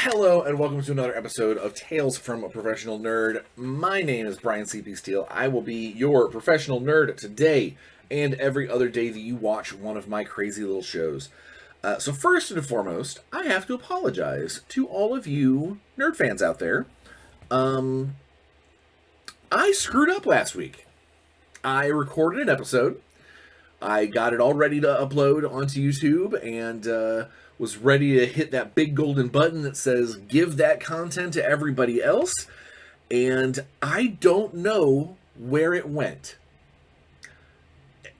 Hello and welcome to another episode of Tales from a Professional Nerd. My name is Bryan Steele. I will be your professional nerd today and every other day that you watch one of my crazy little shows. So first and foremost, I have to apologize to all of you nerd fans out there. I screwed up last week. I recorded an episode. I got it all ready to upload onto YouTube and was ready to hit that big golden button that says give that content to everybody else, and I don't know where it went.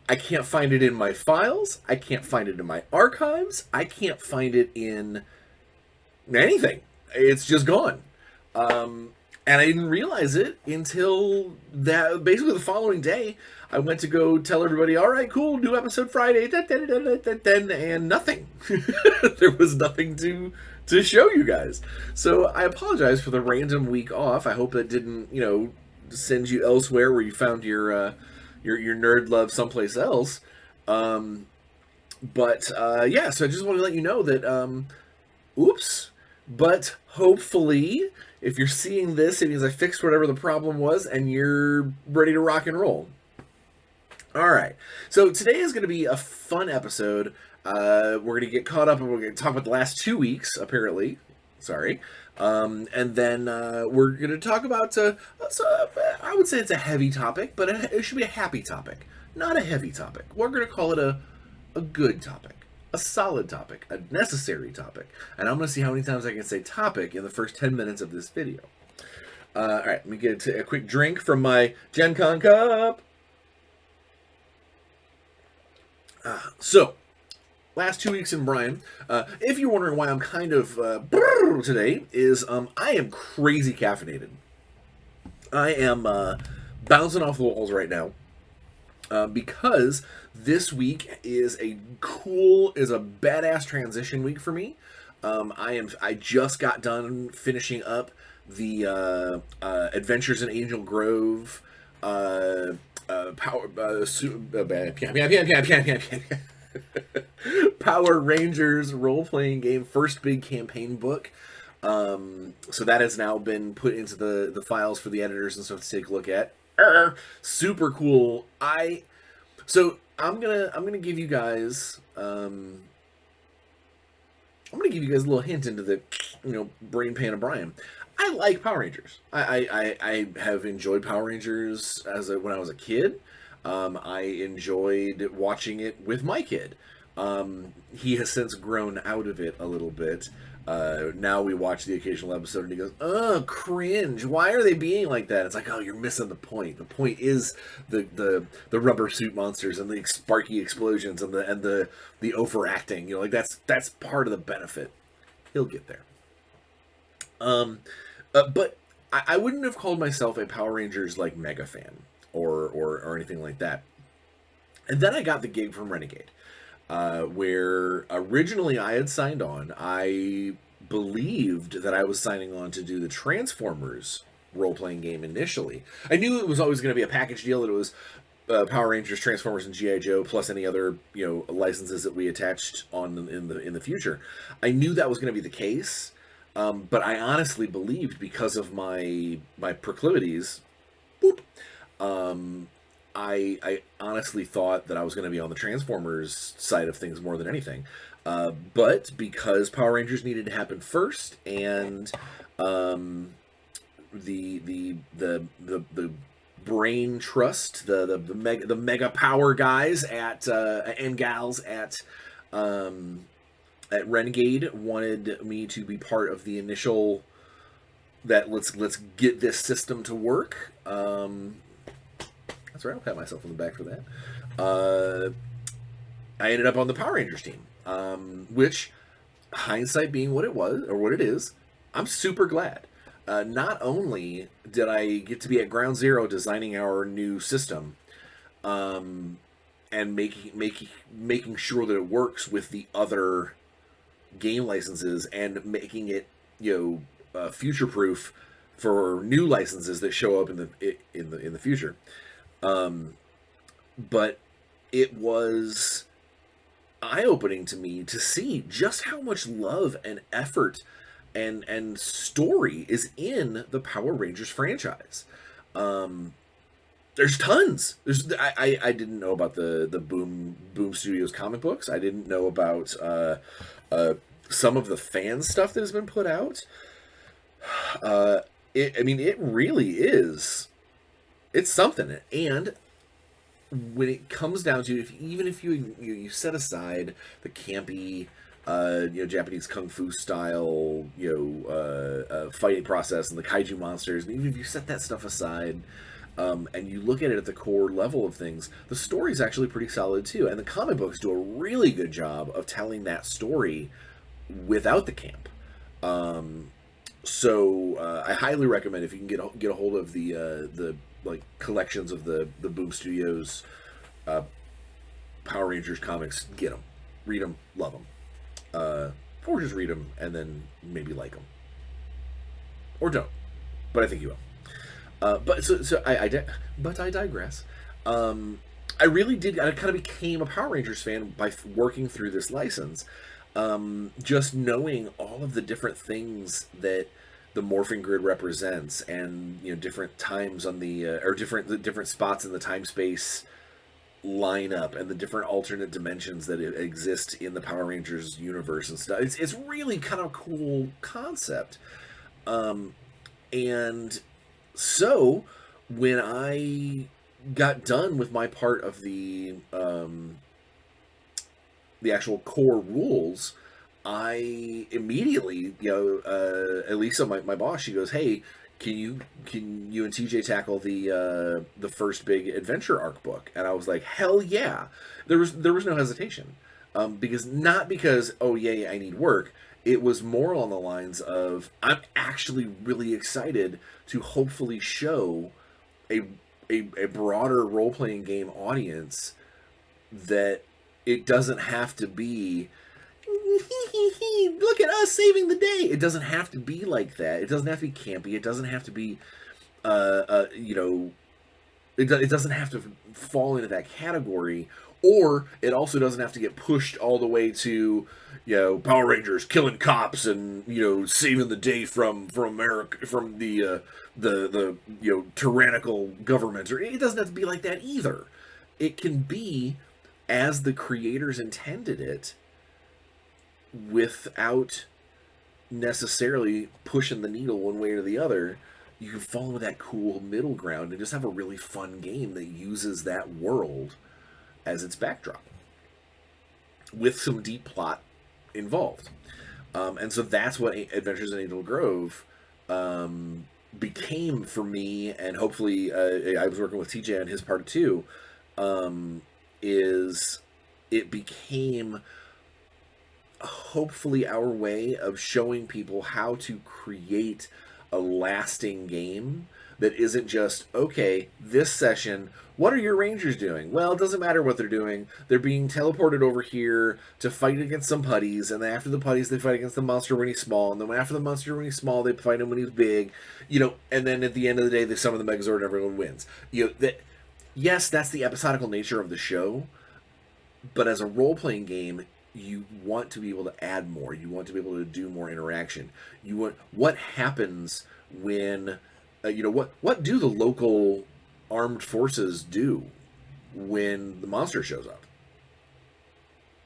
I can't find it in my files, I can't find it in my archives, I can't find it in anything. It's just gone. And I didn't realize it until basically the following day. I went to go tell everybody, all right, cool, new episode Friday, and nothing. There was nothing to show you guys. So I apologize for the random week off. I hope that didn't, send you elsewhere where you found your nerd love someplace else. Yeah, so I just want to let you know that, oops, but hopefully, if you're seeing this, it means I fixed whatever the problem was and you're ready to rock and roll. All right, so today is going to be a fun episode. We're going to get caught up and we're going to talk about the last 2 weeks, apparently. Sorry. And then we're going to talk about, I would say it's a heavy topic, but it should be a happy topic, not a heavy topic. We're going to call it a good topic, a solid topic, a necessary topic. And I'm going to see how many times I can say topic in the first 10 minutes of this video. All right, let me get a quick drink from my Gen Con cup. So, last 2 weeks in Bryan. If you're wondering why I'm kind of today, is I am crazy caffeinated. I am bouncing off the walls right now because this week is a badass transition week for me. I just got done finishing up the Adventures in Angel Grove. Power Rangers role-playing game, first big campaign book. So that has now been put into the files for the editors and stuff to take a look at. Super cool. So I'm gonna give you guys a little hint into the brain pan of Bryan. I like Power Rangers. I have enjoyed Power Rangers when I was a kid. I enjoyed watching it with my kid. He has since grown out of it a little bit. Now we watch the occasional episode and he goes, "Oh, cringe! Why are they being like that?" It's like, oh, you're missing the point. The point is the rubber suit monsters and the sparky explosions and the overacting. That's part of the benefit. He'll get there. But I wouldn't have called myself a Power Rangers mega fan or anything like that. And then I got the gig from Renegade, where originally I had signed on. I believed that I was signing on to do the Transformers role-playing game initially. I knew it was always going to be a package deal, that it was Power Rangers, Transformers, and G.I. Joe, plus any other licenses that we attached on in the future. I knew that was going to be the case. But I honestly believed, because of my proclivities, I honestly thought that I was going to be on the Transformers side of things more than anything. But because Power Rangers needed to happen first, and the brain trust, the mega power guys and gals at Renegade wanted me to be part of the initial let's get this system to work. That's right, I'll pat myself on the back for that. I ended up on the Power Rangers team, which, hindsight being what it was, or what it is, I'm super glad. Not only did I get to be at ground zero designing our new system, and making sure that it works with the other game licenses and making it future proof for new licenses that show up in the future. But it was eye-opening to me to see just how much love and effort and story is in the Power Rangers franchise. There's tons. I didn't know about the Boom Studios comic books. I didn't know about some of the fan stuff that has been put out. It really is. It's something. And when it comes down to, even if you set aside the campy, Japanese kung fu style, fighting process and the kaiju monsters, and even if you set that stuff aside, and you look at it at the core level of things, the story's actually pretty solid too. And the comic books do a really good job of telling that story without the camp. So I highly recommend, if you can get a hold of the like collections of the Boom Studios Power Rangers comics, get them, read them, love them, or just read them and then maybe like them, or don't. But I think you will. But I digress. I really did. I kind of became a Power Rangers fan by working through this license. Just knowing all of the different things that the morphing grid represents, and different times on the or different spots in the time space lineup, and the different alternate dimensions that exist in the Power Rangers universe and stuff. It's really kind of a cool concept. And so when I got done with my part of the actual core rules, I immediately, Elisa, my boss, she goes, "Hey, can you and TJ tackle the first big adventure arc book?" And I was like, "Hell yeah!" There was no hesitation, because oh yeah, I need work. It was more along the lines of, I'm actually really excited to hopefully show a broader role playing game audience that it doesn't have to be, look at us saving the day. It doesn't have to be like that. It doesn't have to be campy. It doesn't have to be, it doesn't have to fall into that category. Or it also doesn't have to get pushed all the way to, Power Rangers killing cops and, saving the day from America, from the tyrannical government. Or it doesn't have to be like that either. It can be as the creators intended it, without necessarily pushing the needle one way or the other. You can follow that cool middle ground and just have a really fun game that uses that world as its backdrop, with some deep plot involved. And so that's what Adventures in Angel Grove became for me, and hopefully I was working with TJ on his part too, is it became hopefully our way of showing people how to create a lasting game that isn't just, okay, this session, what are your Rangers doing? Well, it doesn't matter what they're doing. They're being teleported over here to fight against some putties, and then after the putties, they fight against the monster when he's small, and then after the monster when he's small, they fight him when he's big, and then at the end of the day, they summon the Megazord and everyone wins. Yes, that's the episodical nature of the show, but as a role-playing game, you want to be able to add more. You want to be able to do more interaction. What happens when, what do the local armed forces do when the monster shows up?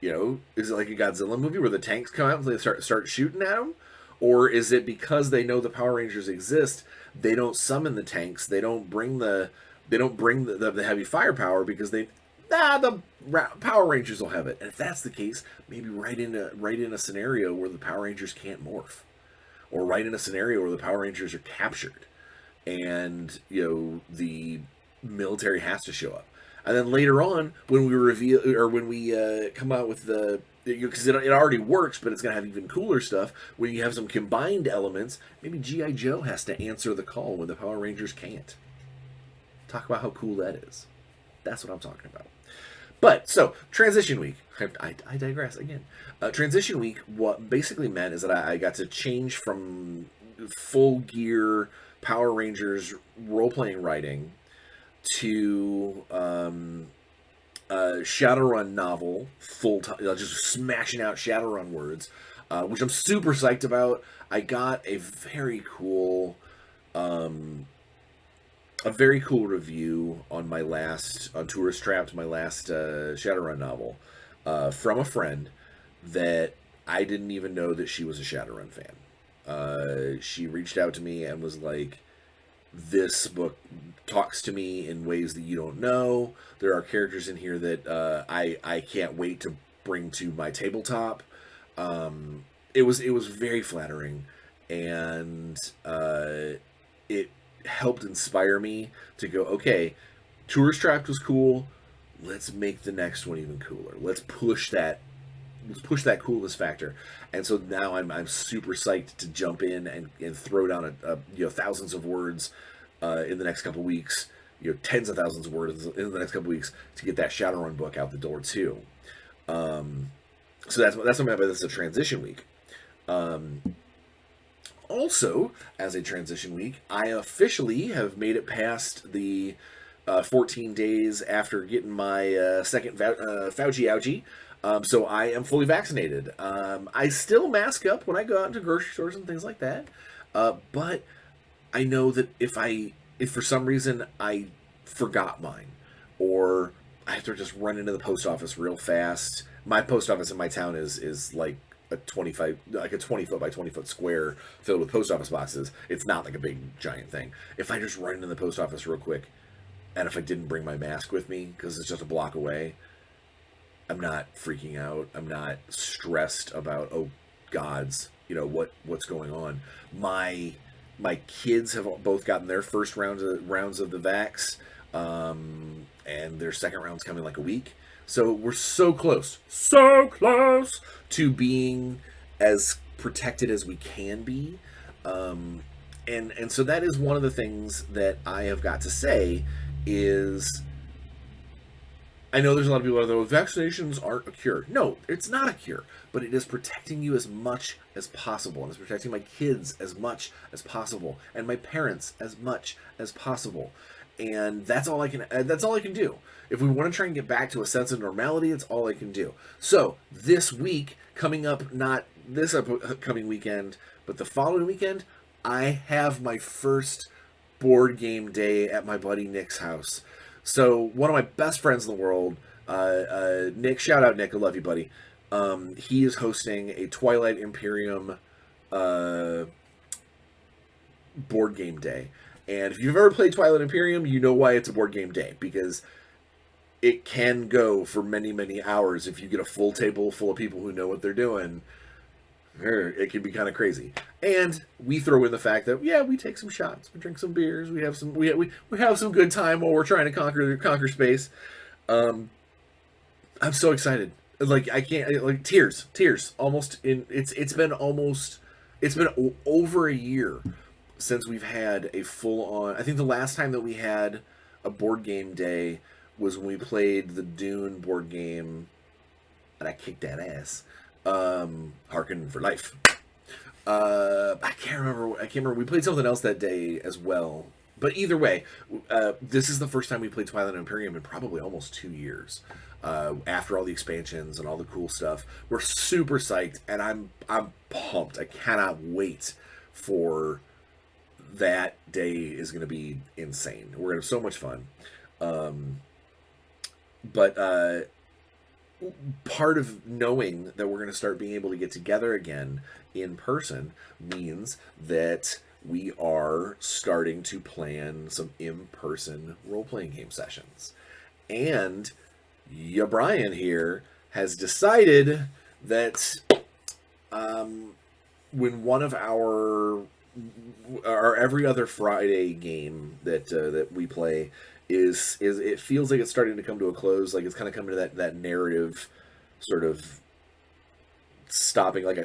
Is it like a Godzilla movie where the tanks come out and they start shooting at them? Or is it because they know the Power Rangers exist, they don't summon the tanks, they don't bring the heavy firepower because the Power Rangers will have it. And if that's the case, maybe write in a scenario where the Power Rangers can't morph, or write in a scenario where the Power Rangers are captured, and the military has to show up. And then later on, when we reveal, or when we come out with the, because it already works, but it's gonna have even cooler stuff. When you have some combined elements, maybe G.I. Joe has to answer the call when the Power Rangers can't. Talk about how cool that is. That's what I'm talking about. But, so, Transition Week. I digress again. Transition Week, what basically meant is that I got to change from full gear Power Rangers role-playing writing to Shadowrun novel, full time, just smashing out Shadowrun words, which I'm super psyched about. I got a very cool review on my last on Tourist Trapped, my last Shadowrun novel, from a friend that I didn't even know that she was a Shadowrun fan. She reached out to me and was like, "This book talks to me in ways that you don't know. There are characters in here that I can't wait to bring to my tabletop." It was very flattering, and it helped inspire me to go, okay, Tourist Trapped was cool. Let's make the next one even cooler. Let's push that coolness factor. And so now I'm super psyched to jump in and throw down thousands of words in the next couple weeks, tens of thousands of words in the next couple weeks to get that Shadowrun book out the door too. So that's what I meant by this is a transition week. Also, as a transition week, I officially have made it past the 14 days after getting my second Fauci ouchie. So I am fully vaccinated. I still mask up when I go out into grocery stores and things like that. But I know that if for some reason I forgot mine, or I have to just run into the post office real fast. My post office in my town is like a 20 foot by 20 foot square filled with post office boxes. It's not like a big giant thing. If I just run into the post office real quick, and if I didn't bring my mask with me because it's just a block away, I'm not freaking out. I'm not stressed about, oh gods, what's going on. My kids have both gotten their first rounds of the vax, and their second round's coming like a week. So we're so close to being as protected as we can be. And so that is one of the things that I have got to say is, I know there's a lot of people out there, vaccinations aren't a cure. No, it's not a cure, but it is protecting you as much as possible, and it's protecting my kids as much as possible, and my parents as much as possible. And that's all I can do. If we want to try and get back to a sense of normality, it's all I can do. So this week, coming up, not this upcoming weekend, but the following weekend, I have my first board game day at my buddy Nick's house. So one of my best friends in the world, Nick, shout out Nick, I love you, buddy. He is hosting a Twilight Imperium board game day. And if you've ever played Twilight Imperium, you know why it's a board game day, because it can go for many, many hours. If you get a full table full of people who know what they're doing, it can be kind of crazy. And we throw in the fact that, yeah, we take some shots, we drink some beers, we have some good time while we're trying to conquer space. I'm so excited. Like, I can't, like, tears almost in it's been over a year since we've had a full on. I think the last time that we had a board game day was when we played the Dune board game, and I kicked that ass. Harken for Life. I can't remember. We played something else that day as well. But either way, this is the first time we played Twilight Imperium in probably almost 2 years. After all the expansions and all the cool stuff, we're super psyched, and I'm pumped. I cannot wait for that day. Is going to be insane. We're going to have so much fun. But part of knowing that we're going to start being able to get together again in person means that we are starting to plan some in-person role-playing game sessions. And Brian here has decided that when one of our every other Friday game that we play is it feels like it's starting to come to a close, like it's kind of coming to that narrative sort of stopping, like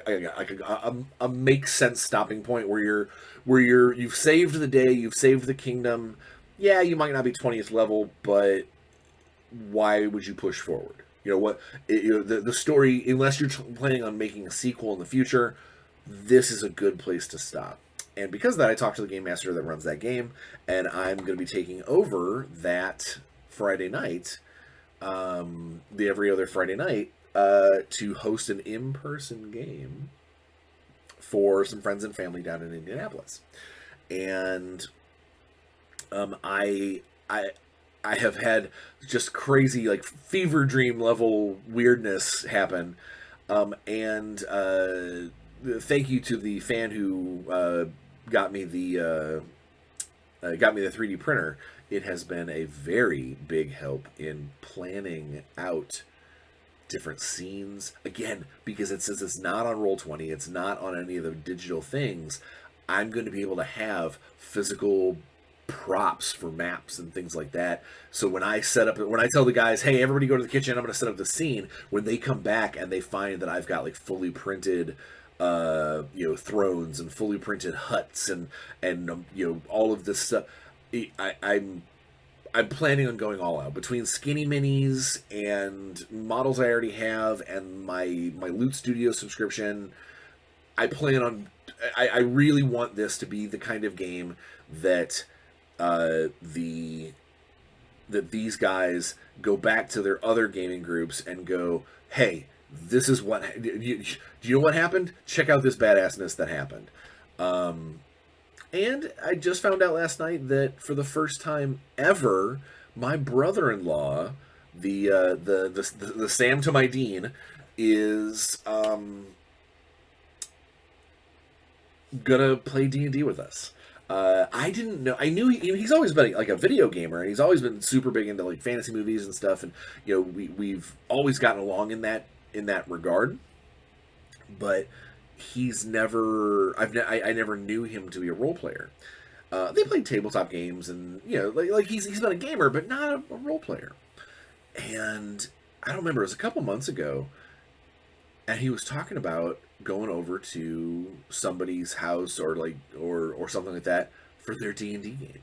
a make sense stopping point where you've saved the day, you've saved the kingdom. Yeah, you might not be 20th level, but why would you push forward? The story, unless you're planning on making a sequel in the future, this is a good place to stop. And because of that, I talked to the game master that runs that game, and I'm going to be taking over that Friday night, the every other Friday night, to host an in-person game for some friends and family down in Indianapolis. And I have had just crazy, like, fever dream level weirdness happen. And thank you to the fan who got me the 3D printer. It has been a very big help in planning out different scenes. Again, because since it's not on Roll20, it's not on any of the digital things, I'm going to be able to have physical props for maps and things like that. So when I tell the guys, hey, everybody go to the kitchen, I'm going to set up the scene, when they come back and they find that I've got like fully printed thrones and fully printed huts and all of this stuff, I'm planning on going all out between skinny minis and models I already have and my Loot Studio subscription. I really want this to be the kind of game that these guys go back to their other gaming groups and go, hey, this is what, do you know what happened? Check out this badassness that happened. And I just found out last night that for the first time ever, my brother-in-law, the Sam to my Dean, is gonna play D&D with us. I didn't know. I knew he's always been like a video gamer, and he's always been super big into like fantasy movies and stuff. And we've always gotten along in that regard. But he's never. I never knew him to be a role player. They played tabletop games, and like he's been a gamer, but not a role player. And I don't remember. It was a couple months ago, and he was talking about going over to somebody's house or something like that for their D&D game.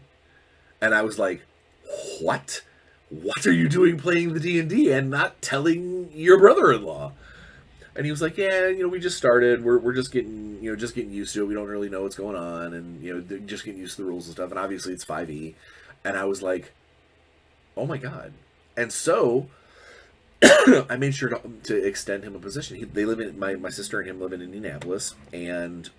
And I was like, what are you doing playing the D&D and not telling your brother-in-law? And he was like, yeah, we just started, we're just getting used to it, we don't really know what's going on, and just getting used to the rules and stuff, and obviously it's 5e. And I was like, oh my god. And so I made sure to extend him a position. They live in my sister and him live in Indianapolis, and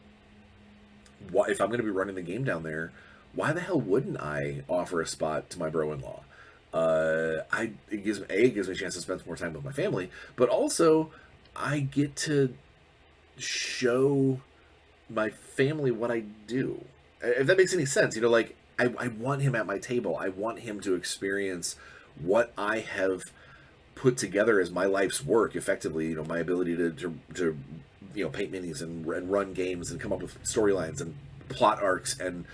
if I'm going to be running the game down there, why the hell wouldn't I offer a spot to my bro-in-law? It gives me a chance to spend some more time with my family, but also I get to show my family what I do. If that makes any sense, like I want him at my table. I want him to experience what I have put together as my life's work, effectively, my ability to paint minis and run games and come up with storylines and plot arcs and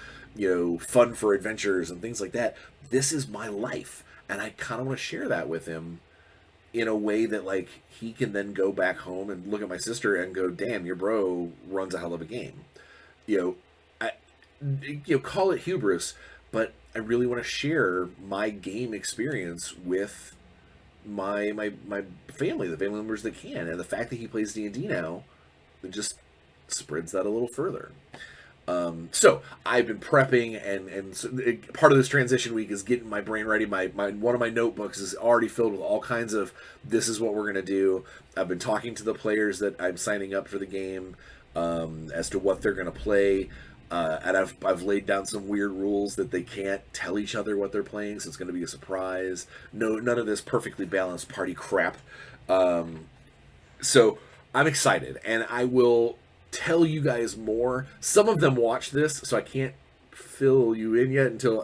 fun for adventures and things like that. This is my life, and I kind of want to share that with him in a way that like he can then go back home and look at my sister and go, damn, your bro runs a hell of a game. Call it hubris, but I really want to share my game experience with my family, the family members that can, and the fact that he plays D&D now, it just spreads that a little further. So I've been prepping, and so part of this transition week is getting my brain ready. My one of my notebooks is already filled with all kinds of, this is what we're gonna do. I've been talking to the players that I'm signing up for the game as to what they're gonna play. And I've laid down some weird rules that they can't tell each other what they're playing, so it's going to be a surprise. None of this perfectly balanced party crap. So I'm excited, and I will tell you guys more. Some of them watch this, so I can't fill you in yet until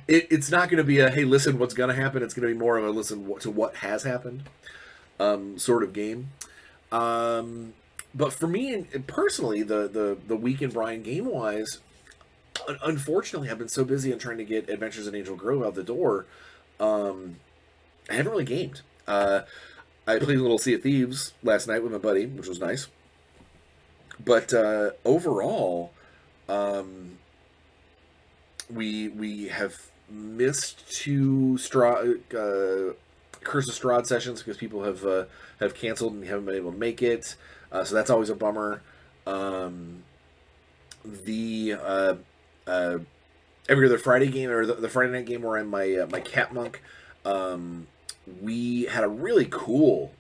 it's not going to be a, hey, listen, what's going to happen. It's going to be more of a listen to what has happened sort of game. But for me, personally, the week in Bryan game-wise, unfortunately, I've been so busy in trying to get Adventures in Angel Grove out the door, I haven't really gamed. I played a little Sea of Thieves last night with my buddy, which was nice. But overall, we have missed two Curse of Strahd sessions because people have canceled and haven't been able to make it. So that's always a bummer. The every other Friday game, or the Friday night game where I'm my Cat Monk, we had a really cool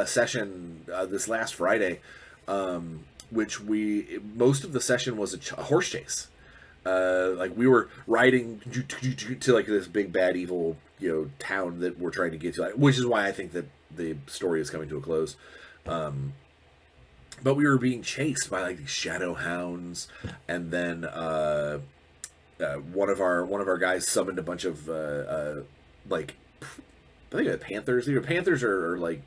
session this last Friday which most of the session was a horse chase. Like we were riding to like this big bad evil town that we're trying to get to, which is why I think that the story is coming to a close. But we were being chased by like these shadow hounds, and then one of our guys summoned a bunch of like I think panthers, either panthers or like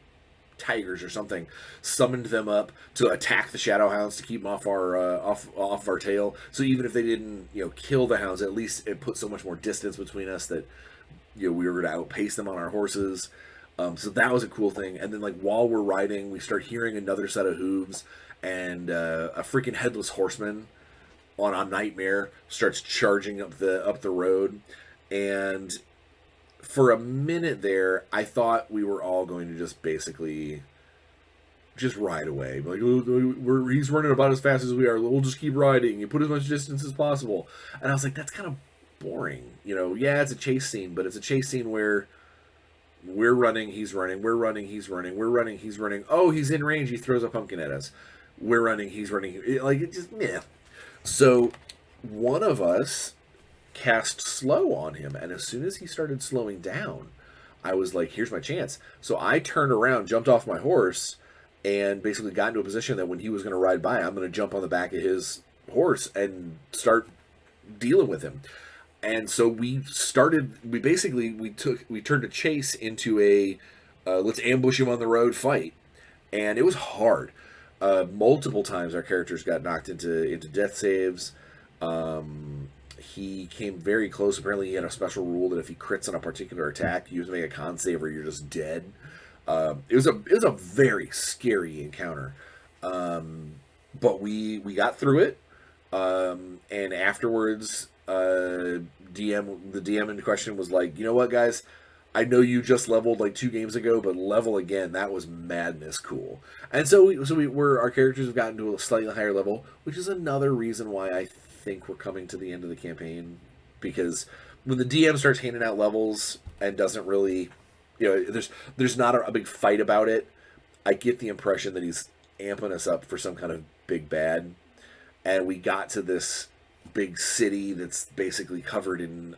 tigers or something, summoned them up to attack the shadow hounds to keep them off our tail. So even if they didn't kill the hounds, at least it put so much more distance between us that we were going to outpace them on our horses. So that was a cool thing. And then like while we're riding, we start hearing another set of hooves, and a freaking headless horseman on a nightmare starts charging up the road. And for a minute there, I thought we were all going to just basically just ride away. Like, he's running about as fast as we are. We'll just keep riding. You put as much distance as possible. And I was like, that's kind of boring. Yeah, it's a chase scene, but it's a chase scene where we're running, he's running, we're running, he's running, we're running, he's running. Oh, he's in range. He throws a pumpkin at us. We're running, he's running. It just, meh. So one of us cast slow on him, and as soon as he started slowing down, I was like, here's my chance. So I turned around, jumped off my horse, and basically got into a position that when he was going to ride by, I'm going to jump on the back of his horse and start dealing with him. And so we turned a chase into a let's ambush him on the road fight, and it was hard. Multiple times our characters got knocked into death saves. He came very close. Apparently, he had a special rule that if he crits on a particular attack, you have to make a con save or you're just dead. It was a very scary encounter, but we got through it. And afterwards, the DM in question was like, you know what, guys? I know you just leveled like 2 games ago, but level again. That was madness cool. And so our characters have gotten to a slightly higher level, which is another reason why I think we're coming to the end of the campaign, because when the DM starts handing out levels and doesn't really, there's not a big fight about it, I get the impression that he's amping us up for some kind of big bad. And we got to this big city that's basically covered in,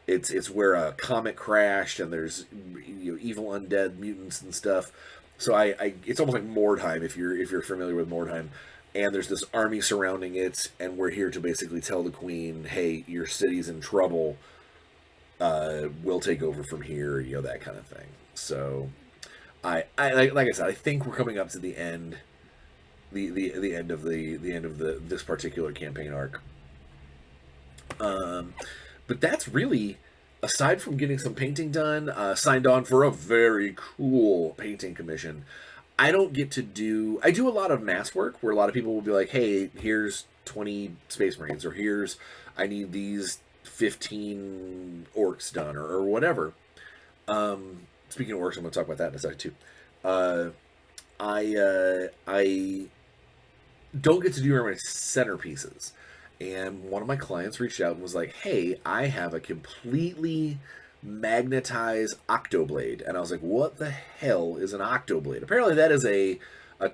it's where a comet crashed, and there's evil undead mutants and stuff. So it's almost like Mordheim if you're familiar with Mordheim. And there's this army surrounding it, and we're here to basically tell the queen, hey, your city's in trouble. We'll take over from here, that kind of thing. So like I said, I think we're coming up to the end. The end of this particular campaign arc. But that's really, aside from getting some painting done, signed on for a very cool painting commission. I do a lot of mass work where a lot of people will be like, hey, here's 20 Space Marines, or I need these 15 orcs done, or whatever. Speaking of orcs, I'm going to talk about that in a second too. I don't get to do my centerpieces. And one of my clients reached out and was like, hey, I have a completely magnetized octoblade. And I was like, what the hell is an octoblade? Apparently that is a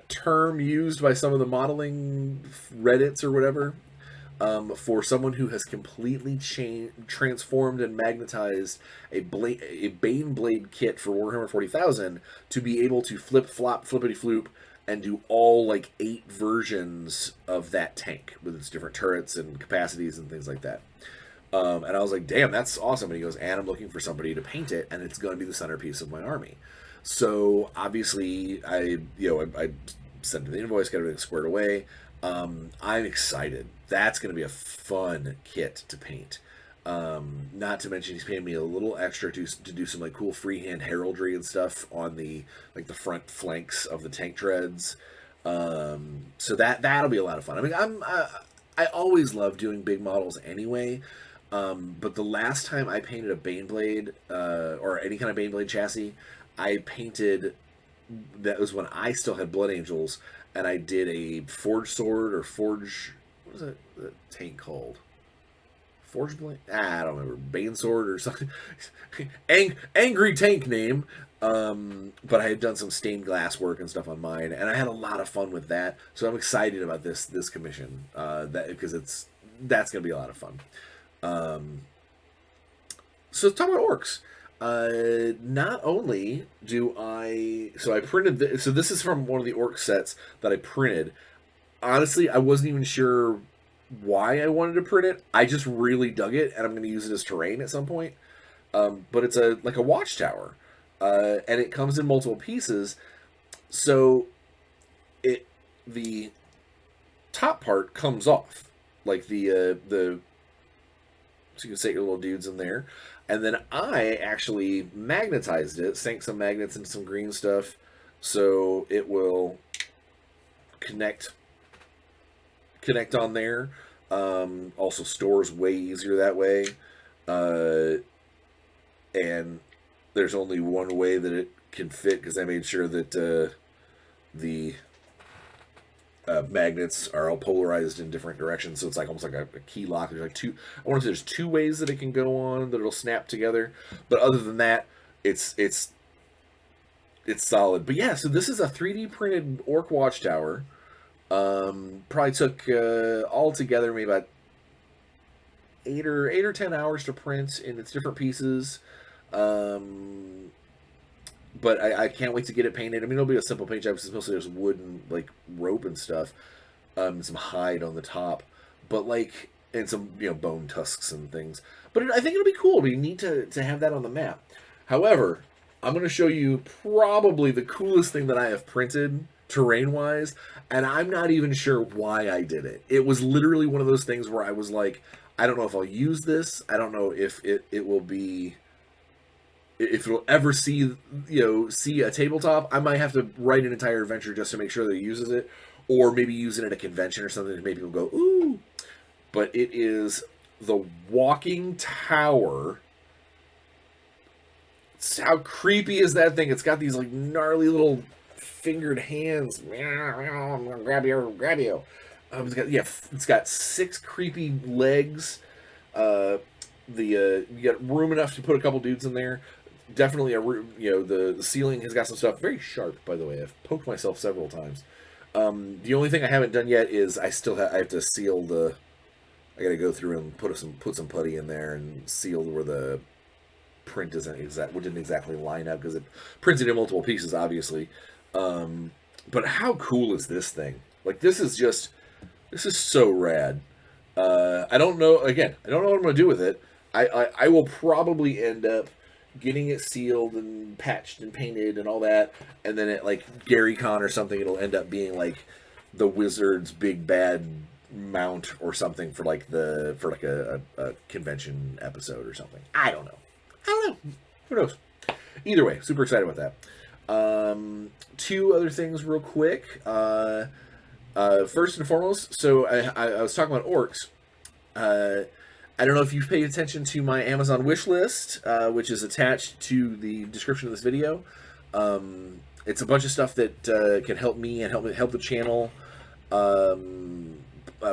term used by some of the modeling Reddits or whatever, for someone who has completely transformed and magnetized a Bane Blade kit for Warhammer 40,000 to be able to flip-flop, flippity-floop, and do all like 8 versions of that tank with its different turrets and capacities and things like that. And I was like, damn, that's awesome. And he goes, and I'm looking for somebody to paint it, and it's going to be the centerpiece of my army. So obviously I sent him the invoice, got everything squared away. I'm excited. That's going to be a fun kit to paint. Not to mention he's paying me a little extra to do some like cool freehand heraldry and stuff on the front flanks of the tank treads. So that'll be a lot of fun. I mean, I always love doing big models anyway. But the last time I painted a Baneblade, or any kind of Baneblade chassis, that was when I still had Blood Angels, and I did a Forge Sword or Forge, what was the tank called? Forge Blade? I don't remember. Bane Sword or something. Angry tank name. But I had done some stained glass work and stuff on mine, and I had a lot of fun with that. So I'm excited about this commission, because that's gonna be a lot of fun. So let's talk about orcs. Not only do I printed so this is from one of the orc sets that I printed. Honestly, I wasn't even sure why I wanted to print it. I just really dug it, and I'm going to use it as terrain at some point. But it's like a watchtower, and it comes in multiple pieces. So the top part comes off, like the so you can set your little dudes in there. And then I actually magnetized it, sank some magnets into some green stuff, so it will connect on there. Also stores way easier that way. And there's only one way that it can fit, because I made sure that the magnets are all polarized in different directions, so it's like almost like a key lock. There's like two. I want to say there's two ways that it can go on that it'll snap together, but other than that, it's solid. But yeah, so this is a 3D printed orc watchtower. Probably took all together maybe about 8 or 10 hours to print in its different pieces. But I can't wait to get it painted. I mean, it'll be a simple paint job because it's mostly just wood and like rope and stuff, some hide on the top, but like, and some bone tusks and things. But I think it'll be cool. It'll be neat to have that on the map. However, I'm going to show you probably the coolest thing that I have printed terrain-wise, and I'm not even sure why I did it. It was literally one of those things where I was like, I don't know if I'll use this. I don't know if it will be, if it'll ever see a tabletop. I might have to write an entire adventure just to make sure that it uses it, or maybe use it at a convention or something and maybe it'll go, ooh. But it is the walking tower. How creepy is that thing? It's got these like gnarly little fingered hands. I'm gonna grab you. It's got 6 creepy legs. You got room enough to put a couple dudes in there. Definitely a room. The ceiling has got some stuff. Very sharp, by the way. I've poked myself several times. The only thing I haven't done yet is I have to seal the. I got to go through and put some putty in there and seal where the print didn't exactly line up, because it printed in multiple pieces, obviously. But how cool is this thing? Like, this is so rad. I don't know what I'm gonna do with it. I will probably end up getting it sealed and patched and painted and all that, and then at like Gary Con or something, it'll end up being like the Wizard's big bad mount or something for a convention episode or something. I don't know. Who knows? Either way, super excited about that. 2 other things real quick. First and foremost, so I was talking about orcs. I don't know if you've paid attention to my Amazon wish list, which is attached to the description of this video. It's a bunch of stuff that can help me and help the channel.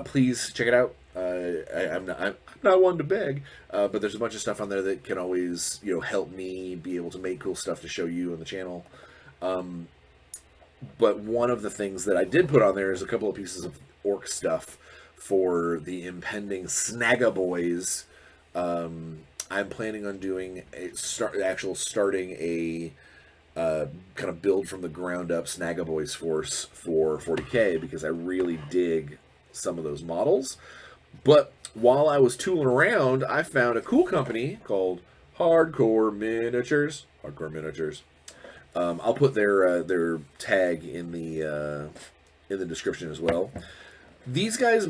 Please check it out. I'm not one to beg, but there's a bunch of stuff on there that can always help me be able to make cool stuff to show you on the channel. But one of the things that I did put on there is a couple of pieces of orc stuff for the impending Snagaboys. I'm planning on doing starting a kind of build from the ground up Snagaboys force for 40K, because I really dig some of those models. But while I was tooling around, I found a cool company called Hardcore Miniatures. I'll put their tag in the description as well. These guys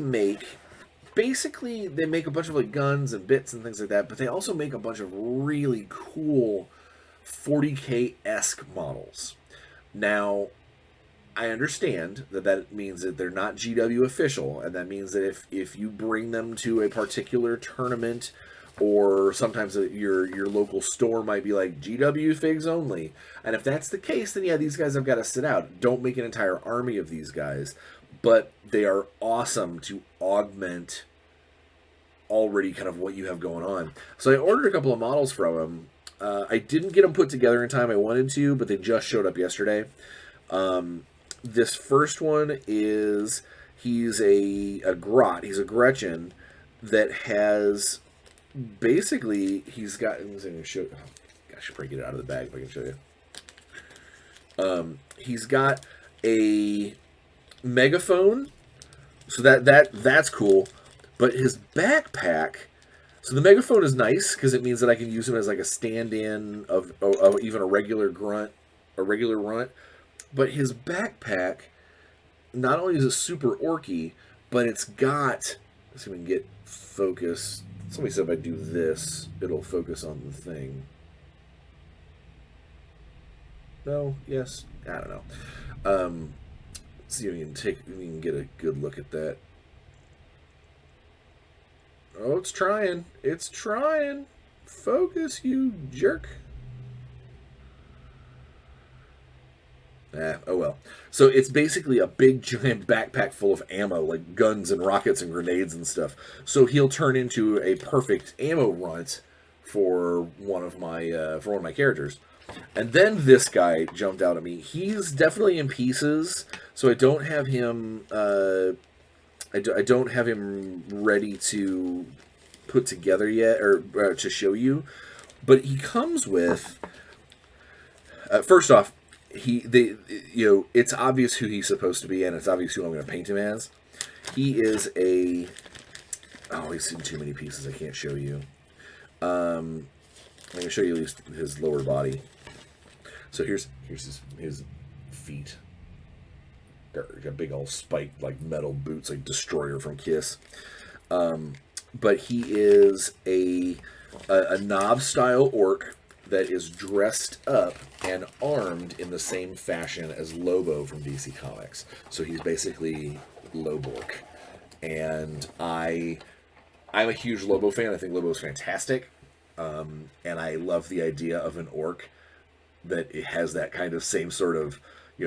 basically make a bunch of like guns and bits and things like that, but they also make a bunch of really cool 40K-esque models. Now, I understand that means that they're not GW official, and that means that if you bring them to a particular tournament, or sometimes your local store might be like GW figs only, and if that's the case, then yeah, these guys have got to sit out. Don't make an entire army of these guys, but they are awesome to augment already kind of what you have going on. So I ordered a couple of models from them. I didn't get them put together in time. I wanted to, but they just showed up yesterday. This first one is he's a grot. He's a Gretchen that has basically he's got. I'm going to show. I should probably get it out of the bag if I can show you. He's got a megaphone, so that's cool. But his backpack. So the megaphone is nice because it means that I can use him as like a stand-in of even a regular runt. But his backpack, not only is it super orky, but it's got. Let's see if we can get focus. Somebody said if I do this, it'll focus on the thing. No. Yes. I don't know. Let's see if we can get a good look at that. Oh, it's trying. It's trying. Focus, you jerk. Oh well. So it's basically a big giant backpack full of ammo, like guns and rockets and grenades and stuff. So he'll turn into a perfect ammo runt for one of my characters. And then this guy jumped out at me. He's definitely in pieces, so I don't have him. I don't have him ready to put together yet, or to show you. But he comes with. First off, it's obvious who he's supposed to be, and it's obvious who I'm going to paint him as. He is a. Oh, he's in too many pieces. I can't show you. I'm going to show you at least his lower body. So here's his feet. Got big old spiked like metal boots, like Destroyer from Kiss. But he is a knob style orc that is dressed up and armed in the same fashion as Lobo from DC Comics. So he's basically Lobork. And I'm a huge Lobo fan. I think Lobo's fantastic. And I love the idea of an orc that it has that kind of same sort of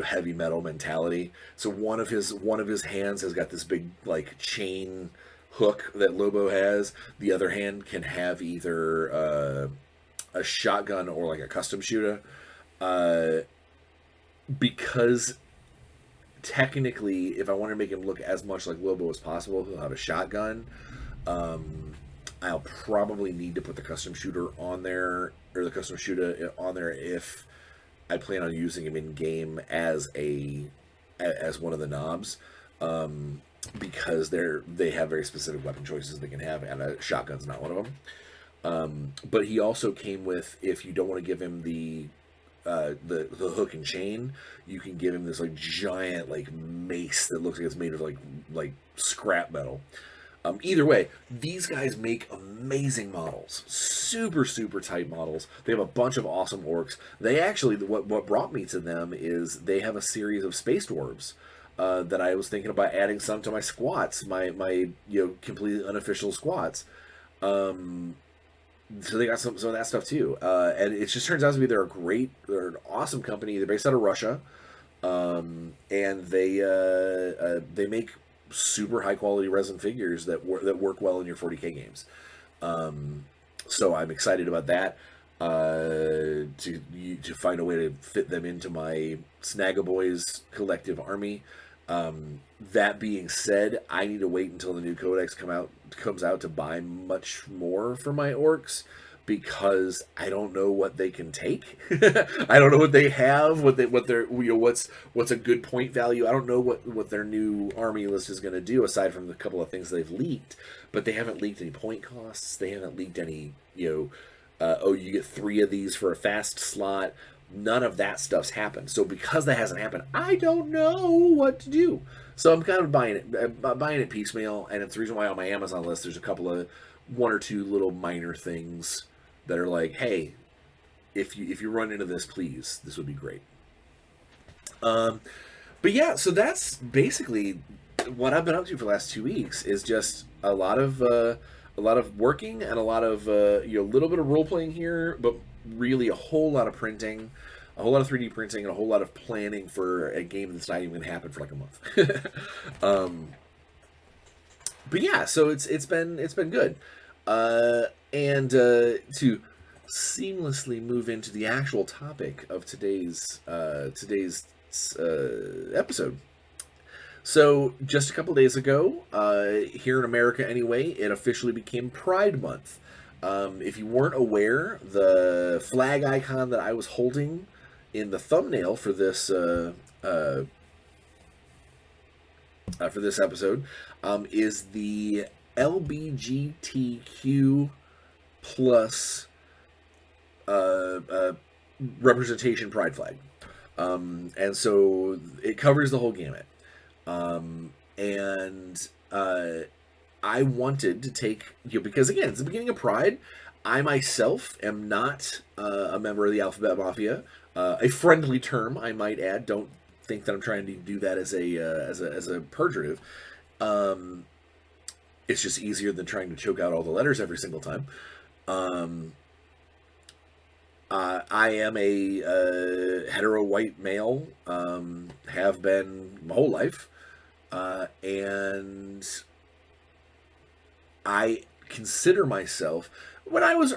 heavy metal mentality. So one of his hands has got this big like chain hook that Lobo has. The other hand can have either a shotgun or like a custom shooter. Because technically, if I want to make him look as much like Lobo as possible, he'll have a shotgun. I'll probably need to put the custom shooter on there, or the custom shooter on there if I plan on using him in game as one of the knobs, because they have very specific weapon choices they can have, and a shotgun's not one of them. But he also came with, if you don't want to give him the hook and chain, you can give him this like giant like mace that looks like it's made of like scrap metal. Either way, these guys make amazing models. Super, super tight models. They have a bunch of awesome orcs. They actually, what brought me to them is they have a series of space dwarves that I was thinking about adding some to my squats, my completely unofficial squats. So they got some of that stuff too. And it just turns out to be they're an awesome company. They're based out of Russia. And they make super high quality resin figures that work well in your 40K games. So I'm excited about that. To find a way to fit them into my Snagaboys collective army. That being said, I need to wait until the new codex comes out to buy much more for my orcs, because I don't know what they can take. I don't know what they have, what's a good point value. I don't know what their new army list is going to do, aside from the couple of things they've leaked. But they haven't leaked any point costs. They haven't leaked any, you get 3 of these for a fast slot. None of that stuff's happened. So because that hasn't happened, I don't know what to do. So I'm kind of buying it piecemeal, and it's the reason why on my Amazon list there's a couple of 1 or 2 little minor things that are like, hey, if you run into this, please, this would be great. But yeah, so that's basically what I've been up to for the last 2 weeks. Is just a lot of working and a lot of little bit of role playing here, but really a whole lot of printing, a whole lot of 3D printing, and a whole lot of planning for a game that's not even going to happen for like a month. But yeah, so it's been good. And to seamlessly move into the actual topic of today's episode. So, just a couple days ago, here in America anyway, it officially became Pride Month. If you weren't aware, the flag icon that I was holding in the thumbnail for this episode is the LBGTQ plus representation pride flag. And so it covers the whole gamut. I wanted to take, because again, it's the beginning of Pride. I myself am not a member of the Alphabet Mafia. A friendly term, I might add. Don't think that I'm trying to do that as a pejorative. It's just easier than trying to choke out all the letters every single time. I am a hetero white male, have been my whole life, and I consider myself, when I was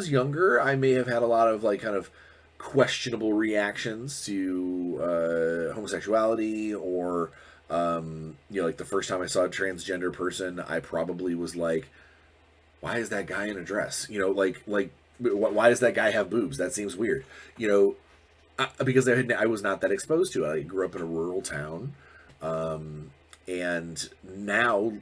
younger, I may have had a lot of like kind of questionable reactions to homosexuality, or like the first time I saw a transgender person, I probably was like, why is that guy in a dress? Why does that guy have boobs? That seems weird. Because I was not that exposed to it. I grew up in a rural town, and now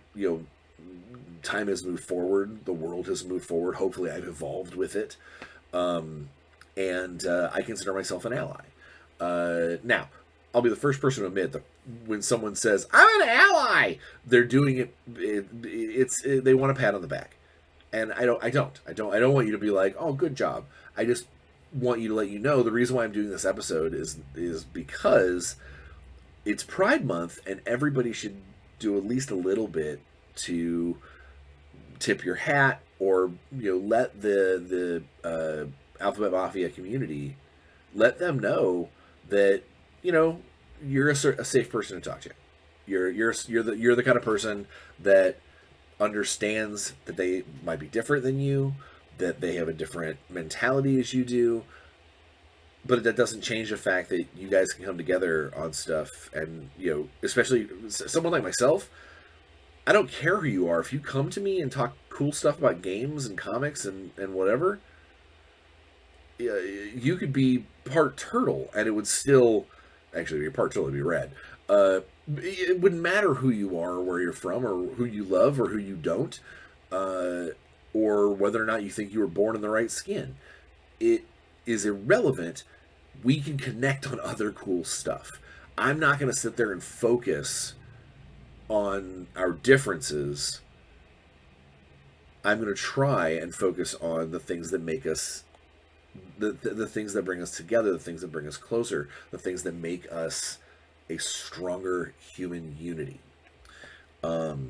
time has moved forward. The world has moved forward. Hopefully, I've evolved with it, and I consider myself an ally. Now, I'll be the first person to admit that when someone says I'm an ally, they're doing it. They want a pat on the back. And I don't want you to be like, oh, good job. I just want you to let you know the reason why I'm doing this episode is because it's Pride Month, and everybody should do at least a little bit to tip your hat, or let the Alphabet Mafia community, let them know that you're a safe person to talk to. You're the kind of person that understands that they might be different than you, that they have a different mentality as you do, but that doesn't change the fact that you guys can come together on stuff. And especially someone like myself, I don't care who you are. If you come to me and talk cool stuff about games and comics and whatever, you could be part turtle and it would still, actually, your part turtle would be red. It wouldn't matter who you are, or where you're from, or who you love, or who you don't, or whether or not you think you were born in the right skin. It is irrelevant. We can connect on other cool stuff. I'm not going to sit there and focus on our differences. I'm going to try and focus on the things that make us, the things that bring us together, the things that bring us closer, the things that make us a stronger human unity. Must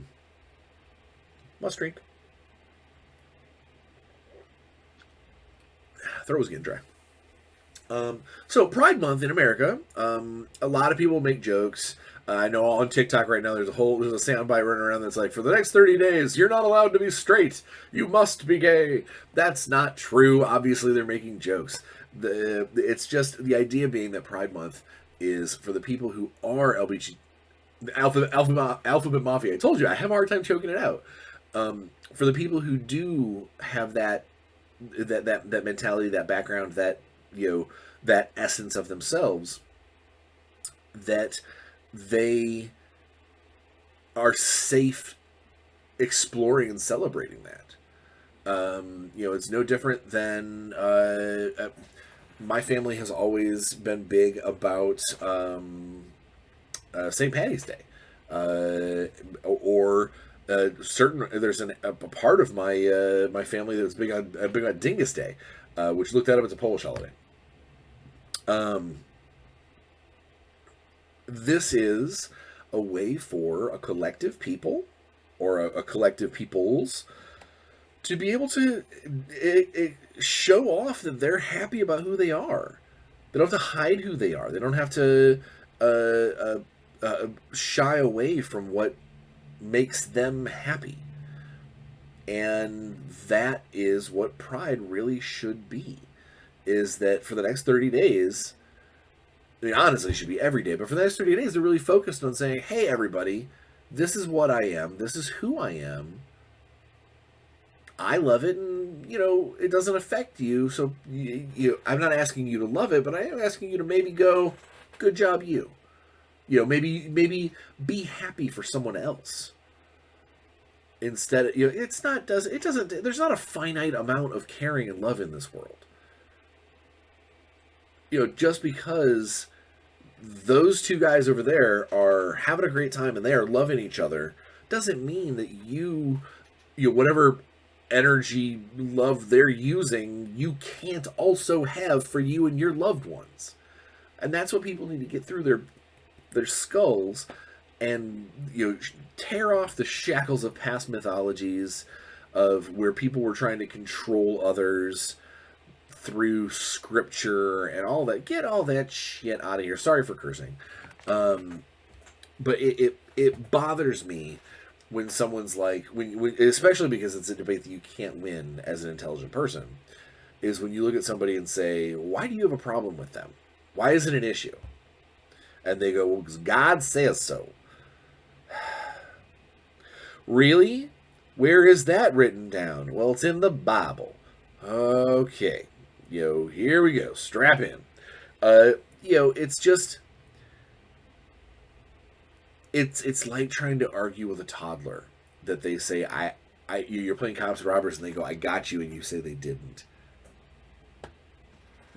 drink. Throat was getting dry. So Pride Month in America, a lot of people make jokes. I know on TikTok right now there's a soundbite running around that's like, for the next 30 days, you're not allowed to be straight. You must be gay. That's not true. Obviously, they're making jokes. It's just the idea being that Pride Month is for the people who are Alphabet Mafia. I told you, I have a hard time choking it out. For the people who do have that mentality, that background, that that essence of themselves, that they are safe exploring and celebrating that. It's no different than my family has always been big about St. Patty's Day, or there's a part of my family that's big on Dingus Day, which looked at it as a Polish holiday. This is a way for a collective people, or a collective peoples, to be able to show off that they're happy about who they are. They don't have to hide who they are. They don't have to shy away from what makes them happy. And that is what pride really should be, is that for the next 30 days, I mean, honestly, it should be every day, but for the next 30 days, they're really focused on saying, hey, everybody, this is what I am, this is who I am, I love it, and, it doesn't affect you, so I'm not asking you to love it, but I am asking you to maybe go, good job, you. Maybe be happy for someone else. Instead, there's not a finite amount of caring and love in this world. Just because those two guys over there are having a great time and they are loving each other doesn't mean that whatever energy, love they're using, you can't also have for you and your loved ones. And that's what people need to get through their skulls, and tear off the shackles of past mythologies of where people were trying to control others through scripture and all that. Get all that shit out of here. Sorry for cursing. But it bothers me when someone's like, when especially because it's a debate that you can't win as an intelligent person, is when you look at somebody and say, why do you have a problem with them? Why is it an issue? And they go, well, because God says so. Really? Where is that written down? Well, it's in the Bible. Okay. Here we go. Strap in. It's just... It's like trying to argue with a toddler that they say, you're playing cops and robbers, and they go, I got you, and you say they didn't.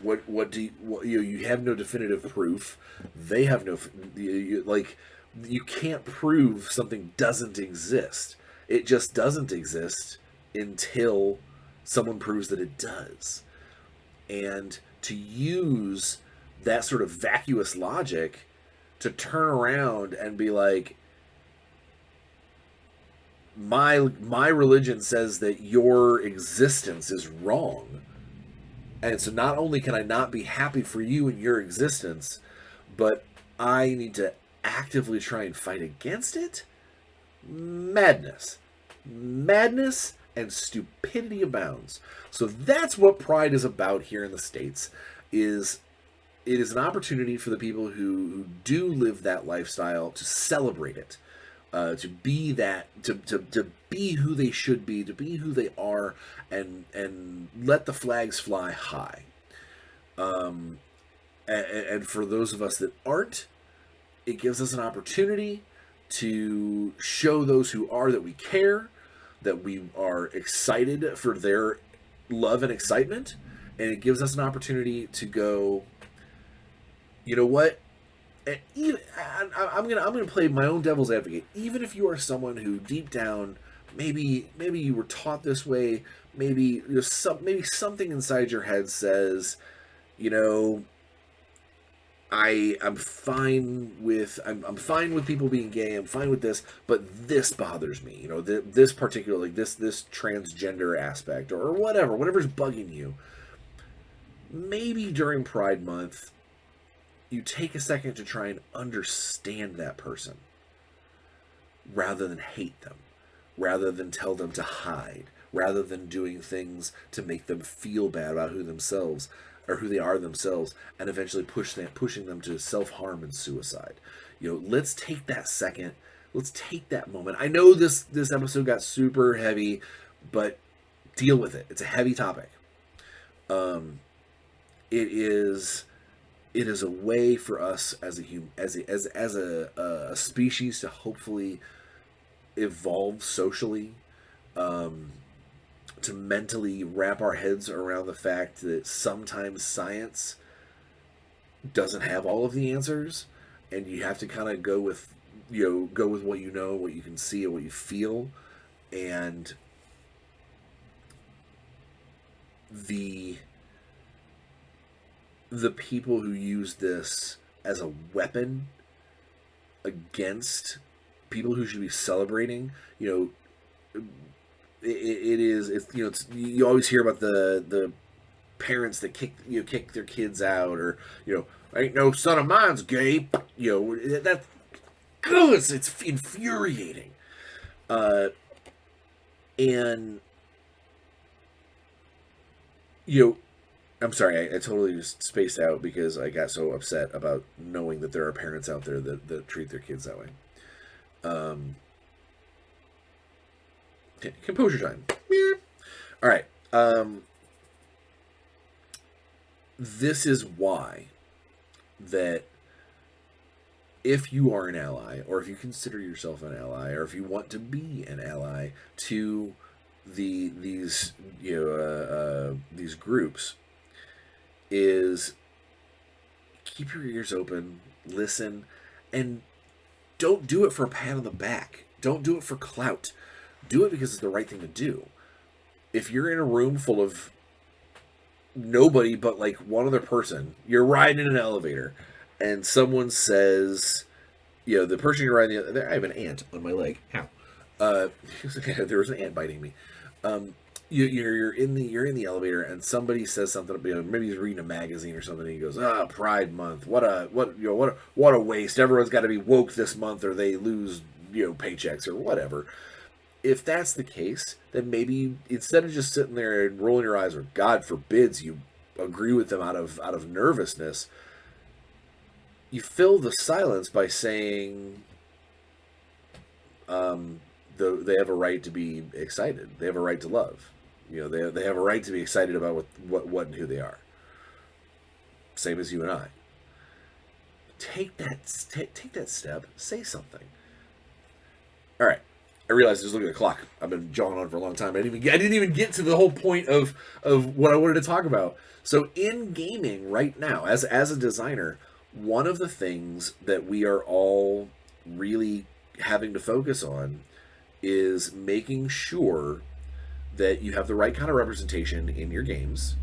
What do you have no definitive proof. They have no, you can't prove something doesn't exist. It just doesn't exist until someone proves that it does. And to use that sort of vacuous logic to turn around and be like, my religion says that your existence is wrong. And so not only can I not be happy for you and your existence, but I need to actively try and fight against it? Madness. Madness and stupidity abounds. So that's what pride is about here in the States. It is an opportunity for the people who do live that lifestyle to celebrate it. To be that, to be who they should be, to be who they are, and let the flags fly high. And for those of us that aren't, it gives us an opportunity to show those who are that we care, that we are excited for their love and excitement, and it gives us an opportunity to go, you know what? And even, I'm gonna play my own devil's advocate. Even if you are someone who deep down, maybe you were taught this way, maybe maybe something inside your head says, I'm fine with people being gay. I'm fine with this, but this bothers me. This particular, this transgender aspect or whatever's bugging you. Maybe during Pride Month, you take a second to try and understand that person rather than hate them, rather than tell them to hide, rather than doing things to make them feel bad about who they are themselves, and eventually pushing them to self-harm and suicide. Let's take that second. Let's take that moment. I know this episode got super heavy, but deal with it. It's a heavy topic. It is a way for us as a species to hopefully evolve socially, to mentally wrap our heads around the fact that sometimes science doesn't have all of the answers, and you have to kind of go with what you know, what you can see, and what you feel, and the people who use this as a weapon against people who should be celebrating, you always hear about the parents that kick their kids out, or ain't no son of mine's gay. It's infuriating. And, you know, I'm sorry, I totally just spaced out because I got so upset about knowing that there are parents out there that treat their kids that way. Um, okay, composure time. All right. This is why that if you are an ally, or if you consider yourself an ally, or if you want to be an ally to these these groups, is keep your ears open, listen, and don't do it for a pat on the back. Don't do it for clout. Do it because it's the right thing to do. If you're in a room full of nobody but like one other person, you're riding in an elevator, and someone says, the person you're riding, I have an ant on my leg. How? There was an ant biting me. You're in the elevator, and somebody says something. Maybe he's reading a magazine or something. And he goes, Pride Month. What a waste. Everyone's got to be woke this month, or they lose paychecks or whatever. If that's the case, then maybe instead of just sitting there and rolling your eyes, or God forbids you agree with them out of nervousness, you fill the silence by saying, they have a right to be excited. They have a right to love. They have a right to be excited about what and who they are. Same as you and I. Take that step. Say something. All right. I realized I was looking at the clock. I've been jawing on for a long time. I didn't even get to the whole point of what I wanted to talk about. So in gaming right now, as a designer, one of the things that we are all really having to focus on is making sure that you have the right kind of representation in your games.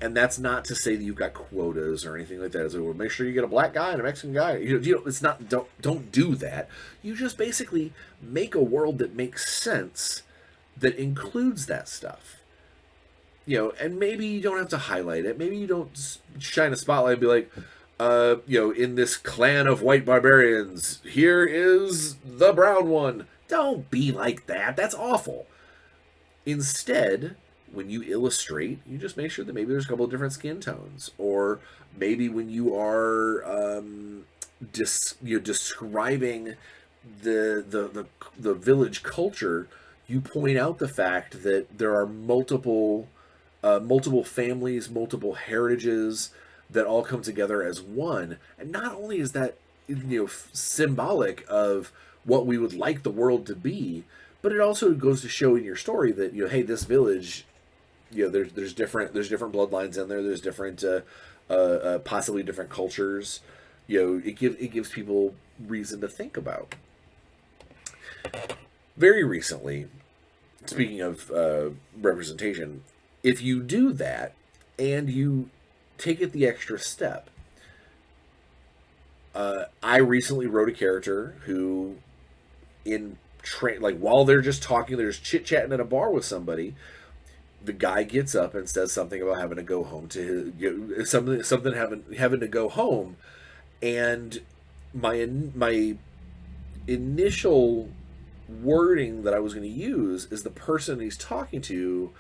And that's not to say that you've got quotas or anything like that. It's like, well, make sure you get a black guy and a Mexican guy. It's not. Don't do that. You just basically make a world that makes sense, that includes that stuff. And maybe you don't have to highlight it. Maybe you don't shine a spotlight and be like, in this clan of white barbarians, here is the brown one. Don't be like that. That's awful. Instead, when you illustrate, you just make sure that maybe there's a couple of different skin tones, or maybe when you are describing the village culture, you point out the fact that there are multiple families, multiple heritages that all come together as one. And not only is that symbolic of what we would like the world to be, but it also goes to show in your story that hey, this village, there's different bloodlines in there. There's different possibly different cultures. It gives people reason to think about. Very recently, speaking of representation, if you do that and you take it the extra step, I recently wrote a character who, while they're just talking, they're just chit chatting at a bar with somebody, the guy gets up and says something about having to go home to something having to go home, and my initial wording that I was going to use is the person he's talking to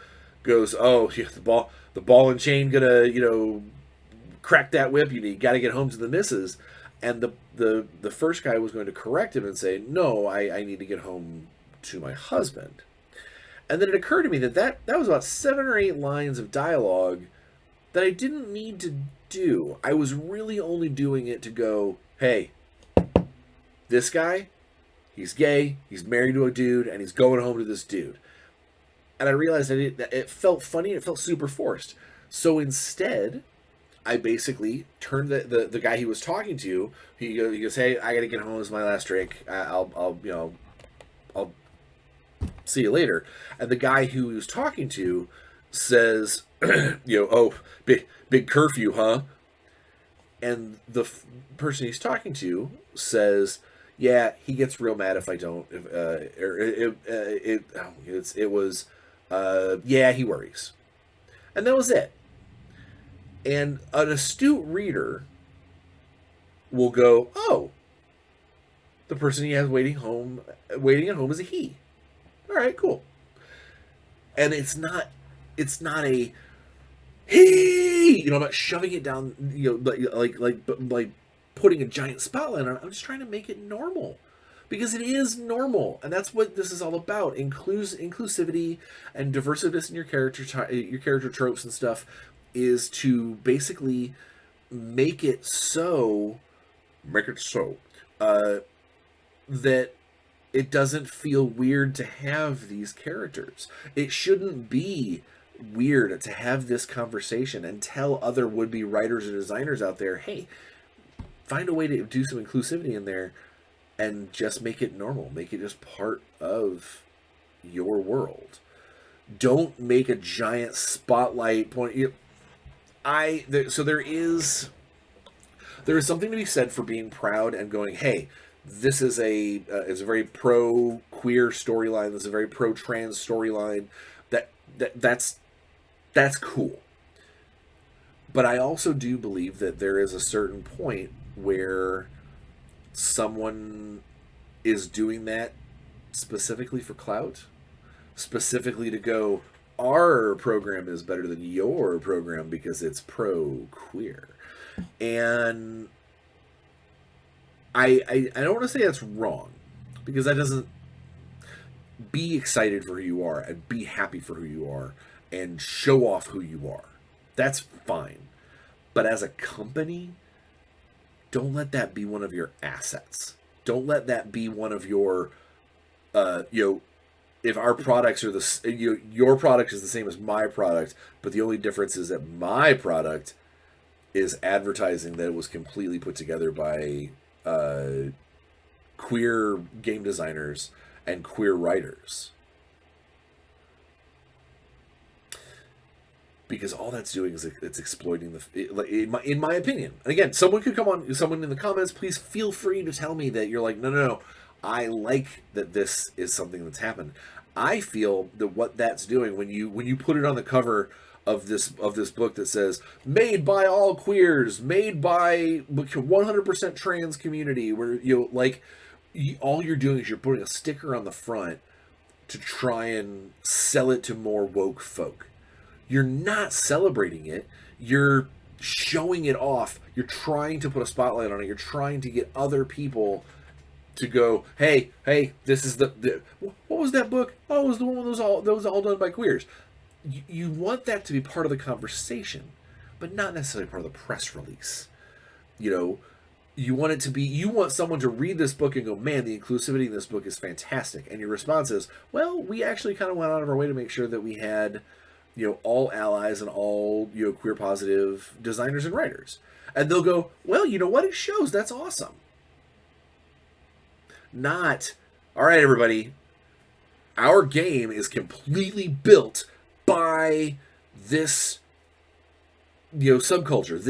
goes, "Oh, yeah, the ball and chain gonna crack that whip. You got to get home to the missus." And the first guy was going to correct him and say, "No, I need to get home to my husband." And then it occurred to me that was about 7 or 8 lines of dialogue that I didn't need to do. I was really only doing it to go, hey, this guy, he's gay, he's married to a dude, and he's going home to this dude. And I realized that it felt funny, and it felt super forced. So instead, I basically turned the guy he was talking to. He goes, "Hey, I got to get home. This is my last drink. I'll see you later." And the guy who he was talking to says, "Oh, big curfew, huh?" And the person he's talking to says, "Yeah, he gets real mad if I don't. Yeah, he worries." And that was it. And an astute reader will go, "Oh, the person he has waiting at home is a he." All right, cool. And it's not a, hey, I'm not shoving it down, like putting a giant spotlight on it. I'm just trying to make it normal, because it is normal, and that's what this is all about. Inclusivity and diversity in your character tropes and stuff is to basically make it so that it doesn't feel weird to have these characters. It shouldn't be weird to have this conversation and tell other would-be writers or designers out there, hey, find a way to do some inclusivity in there and just make it normal. Make it just part of your world. Don't make a giant spotlight point. So there is something to be said for being proud and going, hey, this is a very pro queer storyline. This is a very pro trans storyline. That's cool. But I also do believe that there is a certain point where someone is doing that specifically for clout, specifically to go, our program is better than your program because it's pro queer. And I don't want to say that's wrong, because that doesn't. Be excited for who you are and be happy for who you are and show off who you are. That's fine. But as a company, don't let that be one of your assets. Don't let that be one of your, if our products are your product is the same as my product, but the only difference is that my product is advertising that it was completely put together by queer game designers and queer writers. Because all that's doing is it's exploiting in my opinion. And again, someone in the comments, please feel free to tell me that you're like, no, I like that this is something that's happened. I feel that what that's doing when you put it on the cover of this book that says made by all queers, made by 100% trans community, where all you're doing is you're putting a sticker on the front to try and sell it to more woke folk. You're not celebrating it. You're showing it off. You're trying to put a spotlight on it. You're trying to get other people to go, hey, this is the what was that book? Oh, it was the one with those all done by queers. You want that to be part of the conversation, but not necessarily part of the press release. You want it to be, you want someone to read this book and go, man, the inclusivity in this book is fantastic. And your response is, well, we actually kind of went out of our way to make sure that we had, all allies and all, queer positive designers and writers. And they'll go, well, you know what? It shows. That's awesome. Not, all right, everybody, our game is completely built by this, subculture,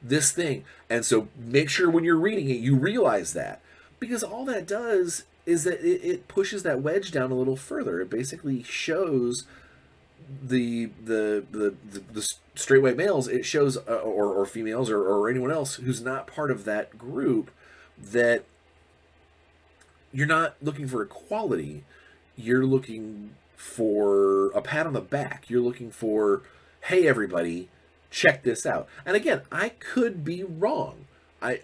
this thing. And so make sure when you're reading it, you realize that. Because all that does is that it pushes that wedge down a little further. It basically shows the straight white males, it shows, or females, or anyone else who's not part of that group, that you're not looking for equality. You're looking for a pat on the back. You're looking for, hey, everybody, check this out. And again, I could be wrong. I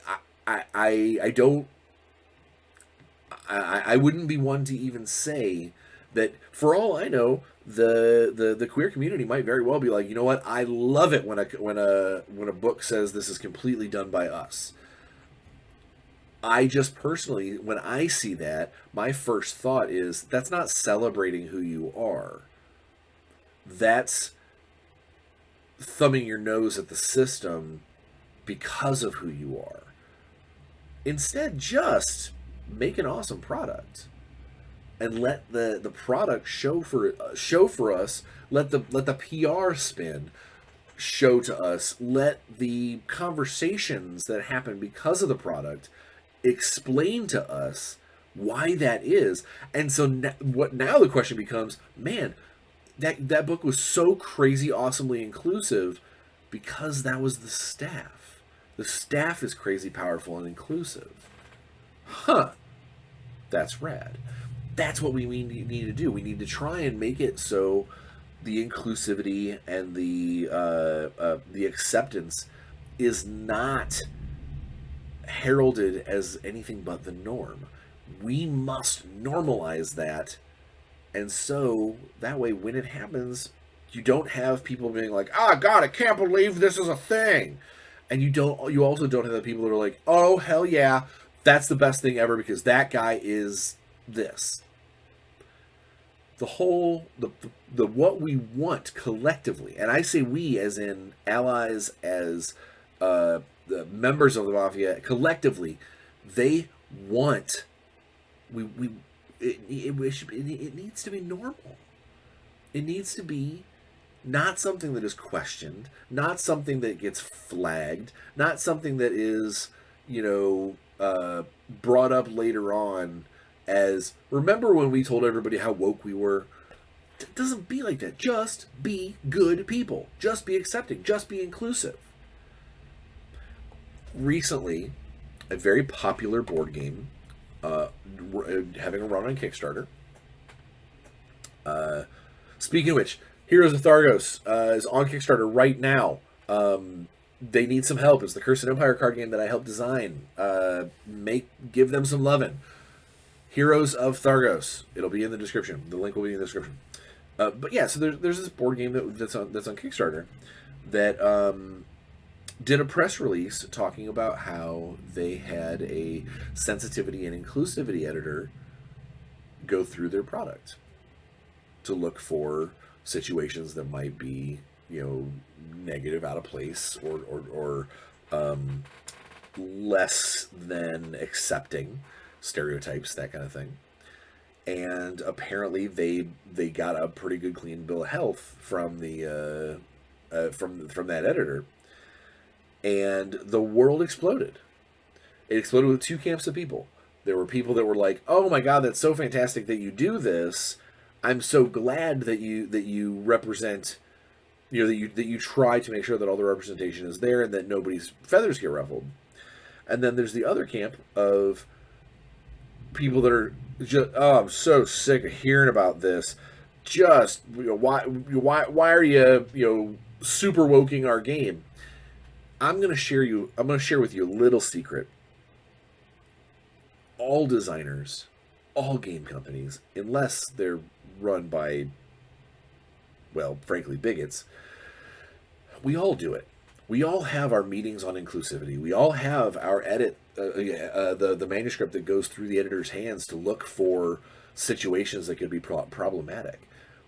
wouldn't be one to even say that. For all I know, the queer community might very well be like, you know what? I love it when a book says this is completely done by us. I just personally, when I see that, my first thought is that's not celebrating who you are. That's thumbing your nose at the system because of who you are. Instead, just make an awesome product and let the product show for us. Let the PR spin show to us. Let the conversations that happen because of the product explain to us why that is. And so now the question becomes, man, that book was so crazy awesomely inclusive because that was the staff. The staff is crazy powerful and inclusive. Huh. That's rad. That's what we need to do. We need to try and make it so the inclusivity and the acceptance is not heralded as anything but the norm. We must normalize that, and so that way when it happens, you don't have people being like, "Ah, God, I can't believe this is a thing," and you also don't have the people that are like, "Oh, hell yeah, that's the best thing ever because that guy is this." The what we want collectively, and I say we as in allies, as the members of the mafia collectively, they want it needs to be normal. It needs to be not something that is questioned, not something that gets flagged, not something that is, brought up later on as, remember when we told everybody how woke we were? It doesn't be like that. Just be good people. Just be accepting. Just be inclusive. Recently, a very popular board game, having a run on Kickstarter. Speaking of which, Heroes of Thargos is on Kickstarter right now. They need some help. It's the Cursed Empire card game that I helped design. Give them some lovin'. Heroes of Thargos. It'll be in the description. The link will be in the description. But yeah, so there's this board game that's on Kickstarter that did a press release talking about how they had a sensitivity and inclusivity editor go through their product to look for situations that might be, negative, out of place, or less than accepting stereotypes, that kind of thing. And apparently they got a pretty good clean bill of health from the from that editor, and the world exploded. It exploded with two camps of people. There were people that were like, "Oh my God, that's so fantastic that you do this. I'm so glad that you represent, that you try to make sure that all the representation is there and that nobody's feathers get ruffled." And then there's the other camp of people that are just, "Oh, I'm so sick of hearing about this. Just, why are you super woking our game?" I'm going to share with you a little secret. All designers, all game companies, unless they're run by, well, frankly, bigots, we all do it. We all have our meetings on inclusivity. We all have our the manuscript that goes through the editor's hands to look for situations that could be problematic.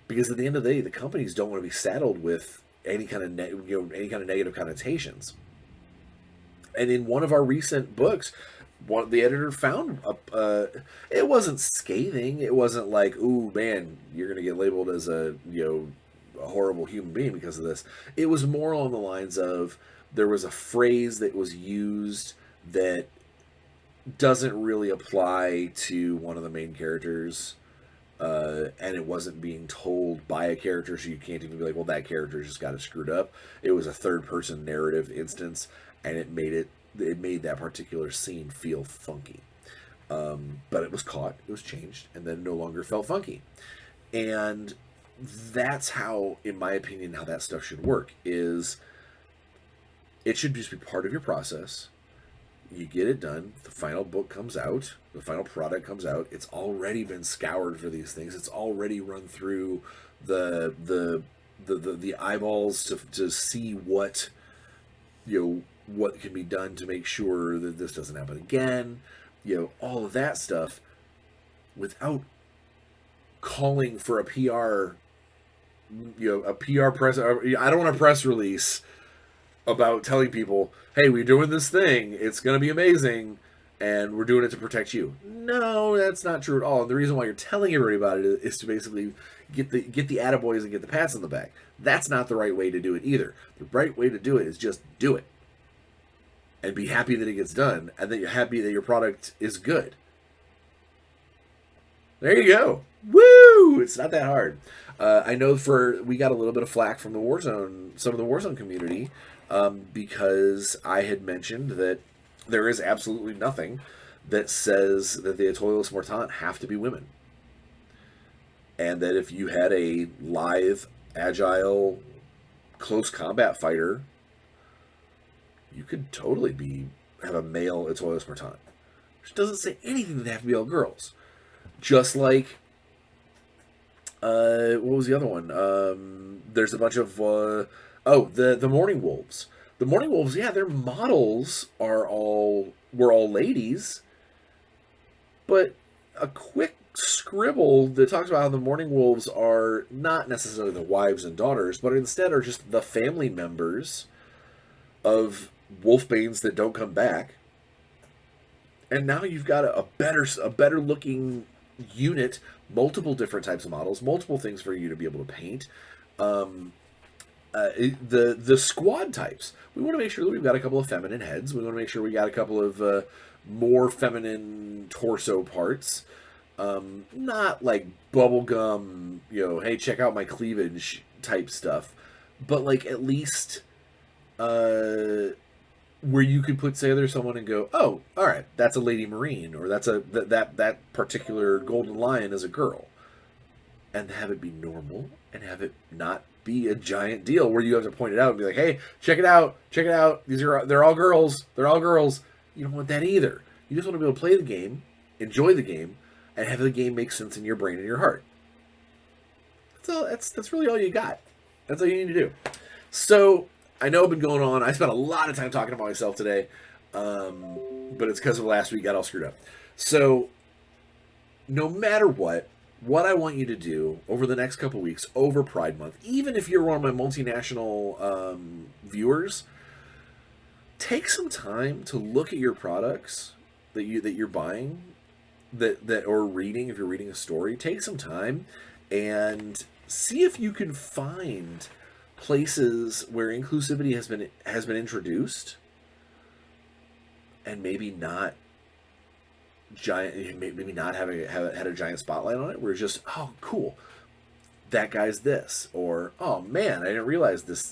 Because at the end of the day, the companies don't want to be saddled with any kind of negative connotations. And in one of our recent books, the editor found it wasn't scathing. It wasn't like, "Ooh, man, you're going to get labeled as a horrible human being because of this." It was more along the lines of, there was a phrase that was used that doesn't really apply to one of the main characters, and it wasn't being told by a character, so you can't even be like, "Well, that character just got it screwed up." It was a third-person narrative instance, and it made that particular scene feel funky. But it was caught, it was changed, and then no longer felt funky. And that's how, in my opinion, how that stuff should work. Is it should just be part of your process. You get it done. The final book comes out. The final product comes out. It's already been scoured for these things. It's already run through the eyeballs to see what what can be done to make sure that this doesn't happen again. All of that stuff, without calling for a PR press. I don't want a press release about telling people, "Hey, we're doing this thing. It's going to be amazing, and we're doing it to protect you." No, that's not true at all. And the reason why you're telling everybody about it is to basically get the attaboys and get the pats on the back. That's not the right way to do it either. The right way to do it is just do it, and be happy that it gets done, and that you're happy that your product is good. There you go. Woo! It's not that hard. I know we got a little bit of flack from some of the Warzone community, because I had mentioned that there is absolutely nothing that says that the Atoyos Mortant have to be women. and that if you had a lithe, agile, close combat fighter, you could totally have a male Etoile Spartan. Which doesn't say anything that they have to be all girls. Just like, what was the other one? There's a bunch of, the Morning Wolves. The Morning Wolves, yeah, their models were all ladies, but a quick scribble that talks about how the Morning Wolves are not necessarily the wives and daughters, but instead are just the family members of Wolfbanes that don't come back. And now you've got a better looking unit, multiple different types of models, multiple things for you to be able to paint. The squad types. We want to make sure that we've got a couple of feminine heads. We want to make sure we got a couple of more feminine torso parts. Not like bubblegum, hey, check out my cleavage type stuff. But like at least where you could put, say, there's someone and go, oh, all right, that's a lady marine, or that's that particular golden lion is a girl, and have it be normal and have it not be a giant deal where you have to point it out and be like, hey, check it out, they're all girls. You don't want that either. You just want to be able to play the game, enjoy the game, and have the game make sense in your brain and your heart. That's really all you got. That's all you need to do. So I know I've been going on. I spent a lot of time talking about myself today, but it's because of last week got all screwed up. So no matter what I want you to do over the next couple weeks, over Pride Month, even if you're one of my multinational viewers, take some time to look at your products that you're buying, that or reading. If you're reading a story, take some time and see if you can find places where inclusivity has been introduced, and maybe not had a giant spotlight on it, where it's just, oh, cool, that guy's this, or oh man, I didn't realize this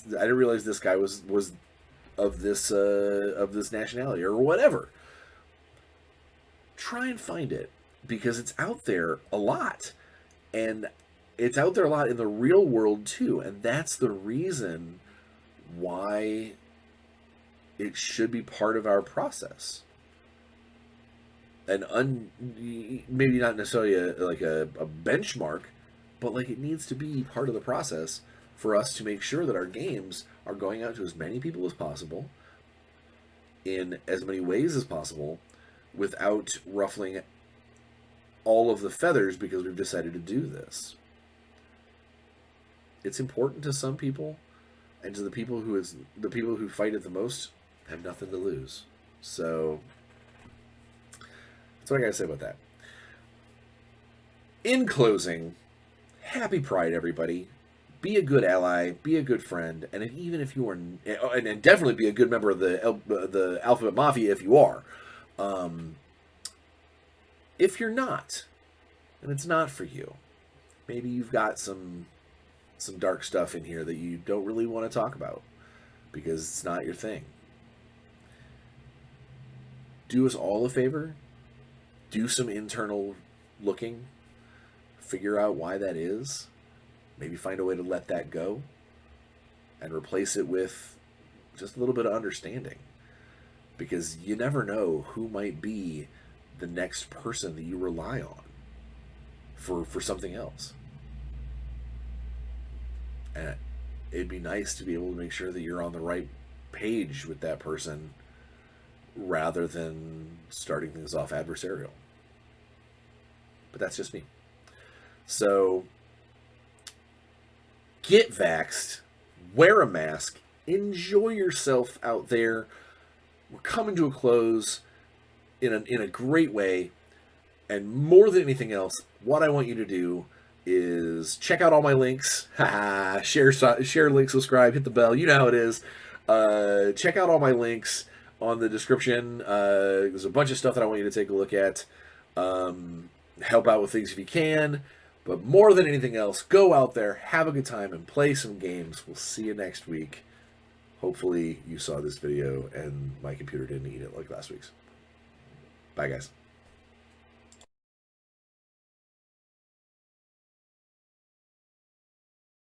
guy was of this nationality, or whatever. Try and find it, because it's out there a lot, and it's out there a lot in the real world too, and that's the reason why it should be part of our process. And maybe not necessarily a benchmark, but like it needs to be part of the process for us to make sure that our games are going out to as many people as possible, in as many ways as possible, without ruffling all of the feathers because we've decided to do this. It's important to some people, and to the people who fight it the most have nothing to lose. So that's what I gotta say about that. In closing, happy Pride, everybody. Be a good ally, be a good friend, and even if you are, and definitely be a good member of the Alphabet Mafia if you are. If you're not, and it's not for you, maybe you've got some dark stuff in here that you don't really want to talk about because it's not your thing. Do us all a favor. Do some internal looking. Figure out why that is. Maybe find a way to let that go and replace it with just a little bit of understanding. Because you never know who might be the next person that you rely on for something else. And it'd be nice to be able to make sure that you're on the right page with that person rather than starting things off adversarial. But that's just me. So get vaxxed, wear a mask, enjoy yourself out there. We're coming to a close in a great way. And more than anything else, what I want you to do is check out all my links. Share, link, subscribe, hit the bell. You know how it is. Check out all my links on the description. There's a bunch of stuff that I want you to take a look at. Help out with things if you can. But more than anything else, go out there, have a good time, and play some games. We'll see you next week. Hopefully you saw this video and my computer didn't eat it like last week's. Bye, guys.